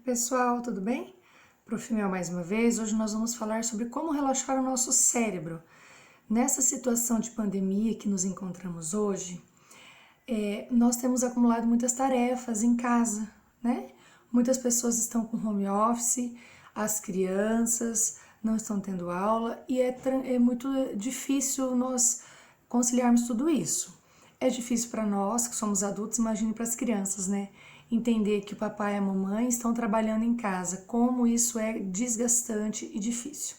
Pessoal, tudo bem? Prof. Mel mais uma vez. Hoje nós vamos falar sobre como relaxar o nosso cérebro. Nessa situação de pandemia que nos encontramos hoje, nós temos acumulado muitas tarefas em casa, né? Muitas pessoas estão com home office, as crianças não estão tendo aula e é muito difícil nós conciliarmos tudo isso. É difícil para nós, que somos adultos, imagine para as crianças, né? Entender que o papai e a mamãe estão trabalhando em casa, como isso é desgastante e difícil.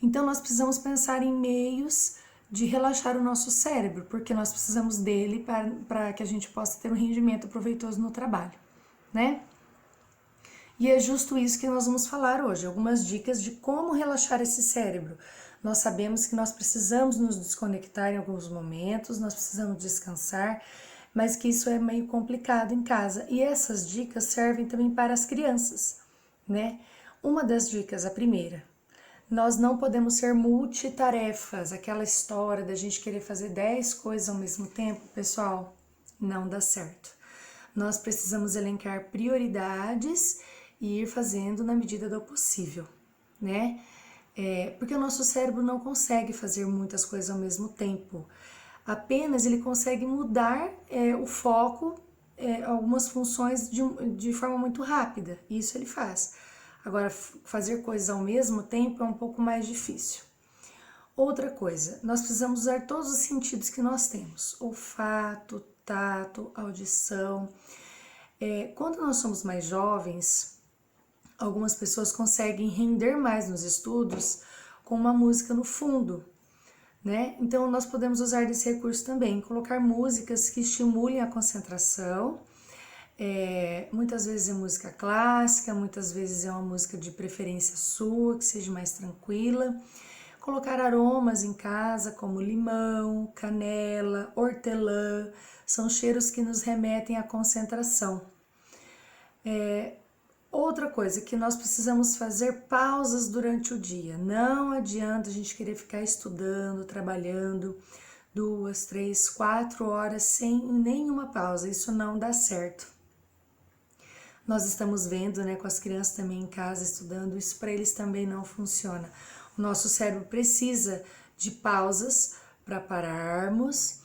Então nós precisamos pensar em meios de relaxar o nosso cérebro, porque nós precisamos dele para que a gente possa ter um rendimento proveitoso no trabalho, né? E é justo isso que nós vamos falar hoje, algumas dicas de como relaxar esse cérebro. Nós sabemos que nós precisamos nos desconectar em alguns momentos, nós precisamos descansar, mas que isso é meio complicado em casa. E essas dicas servem também para as crianças, né? Uma das dicas, a primeira, nós não podemos ser multitarefas, aquela história da gente querer fazer 10 coisas ao mesmo tempo, pessoal, não dá certo. Nós precisamos elencar prioridades e ir fazendo na medida do possível, né? Porque o nosso cérebro não consegue fazer muitas coisas ao mesmo tempo. Apenas ele consegue mudar o foco, algumas funções de forma muito rápida. Isso ele faz. Agora, fazer coisas ao mesmo tempo é um pouco mais difícil. Outra coisa, nós precisamos usar todos os sentidos que nós temos: olfato, tato, audição. Quando nós somos mais jovens, algumas pessoas conseguem render mais nos estudos com uma música no fundo, né? Então nós podemos usar desse recurso também, colocar músicas que estimulem a concentração. Muitas vezes é música clássica, muitas vezes é uma música de preferência sua, que seja mais tranquila. Colocar aromas em casa, como limão, canela, hortelã, são cheiros que nos remetem à concentração. Outra coisa, que nós precisamos fazer pausas durante o dia. Não adianta a gente querer ficar estudando, trabalhando 2, 3, 4 horas sem nenhuma pausa. Isso não dá certo. Nós estamos vendo, né, com as crianças também em casa estudando, isso para eles também não funciona. O nosso cérebro precisa de pausas para pararmos,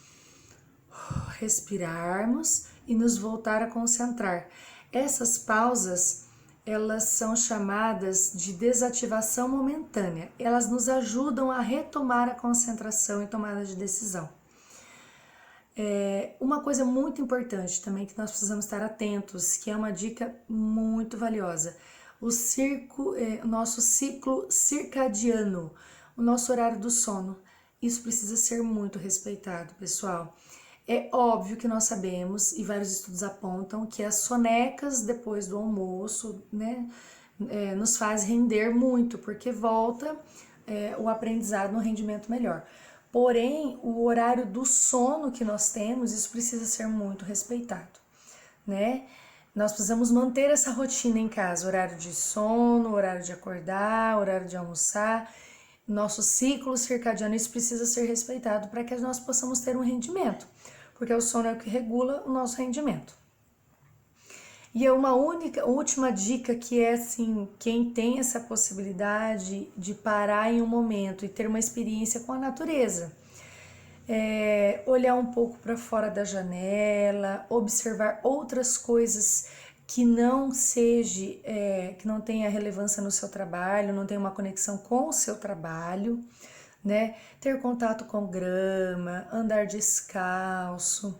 respirarmos e nos voltar a concentrar. Essas pausas, elas são chamadas de desativação momentânea. Elas nos ajudam a retomar a concentração e tomada de decisão. Uma coisa muito importante também que nós precisamos estar atentos, que é uma dica muito valiosa: o nosso ciclo circadiano, o nosso horário do sono. Isso precisa ser muito respeitado, pessoal. É óbvio que nós sabemos, e vários estudos apontam, que as sonecas depois do almoço, né, nos faz render muito, porque volta o aprendizado no rendimento melhor. Porém, o horário do sono que nós temos, isso precisa ser muito respeitado, né? Nós precisamos manter essa rotina em casa, horário de sono, horário de acordar, horário de almoçar, nosso ciclo circadiano, isso precisa ser respeitado para que nós possamos ter um rendimento, porque o sono é o que regula o nosso rendimento. E é uma última dica que é assim, quem tem essa possibilidade de parar em um momento e ter uma experiência com a natureza. Olhar um pouco para fora da janela, observar outras coisas que não que não tenha relevância no seu trabalho, não tenha uma conexão com o seu trabalho, né? Ter contato com grama, andar descalço,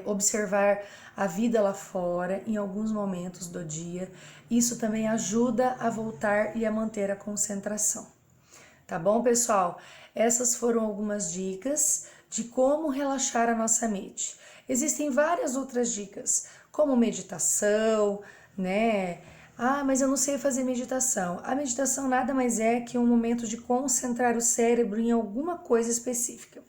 observar a vida lá fora em alguns momentos do dia. Isso também ajuda a voltar e a manter a concentração. Tá bom, pessoal? Essas foram algumas dicas de como relaxar a nossa mente. Existem várias outras dicas, como meditação, né? Ah, mas eu não sei fazer meditação. A meditação nada mais é que um momento de concentrar o cérebro em alguma coisa específica.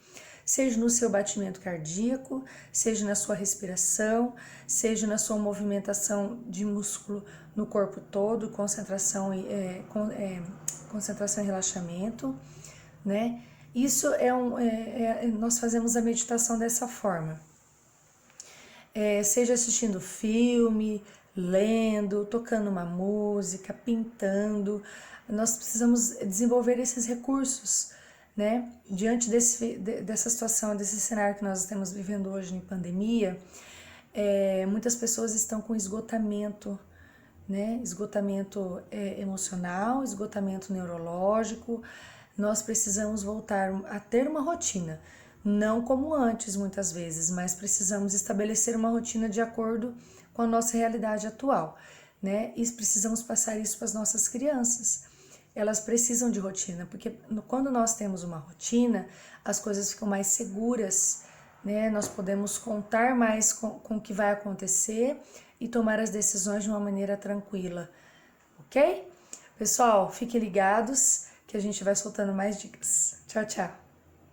Seja no seu batimento cardíaco, seja na sua respiração, seja na sua movimentação de músculo no corpo todo, concentração e relaxamento, né? Isso nós fazemos a meditação dessa forma. Seja assistindo filme, lendo, tocando uma música, pintando. Nós precisamos desenvolver esses recursos, né? Diante dessa situação, desse cenário que nós estamos vivendo hoje em pandemia, muitas pessoas estão com esgotamento, né? Esgotamento emocional, esgotamento neurológico. Nós precisamos voltar a ter uma rotina, não como antes muitas vezes, mas precisamos estabelecer uma rotina de acordo com a nossa realidade atual, né? E precisamos passar isso para as nossas crianças. Elas precisam de rotina, porque quando nós temos uma rotina, as coisas ficam mais seguras, né? Nós podemos contar mais com o que vai acontecer e tomar as decisões de uma maneira tranquila, ok? Pessoal, fiquem ligados que a gente vai soltando mais dicas. Tchau, tchau!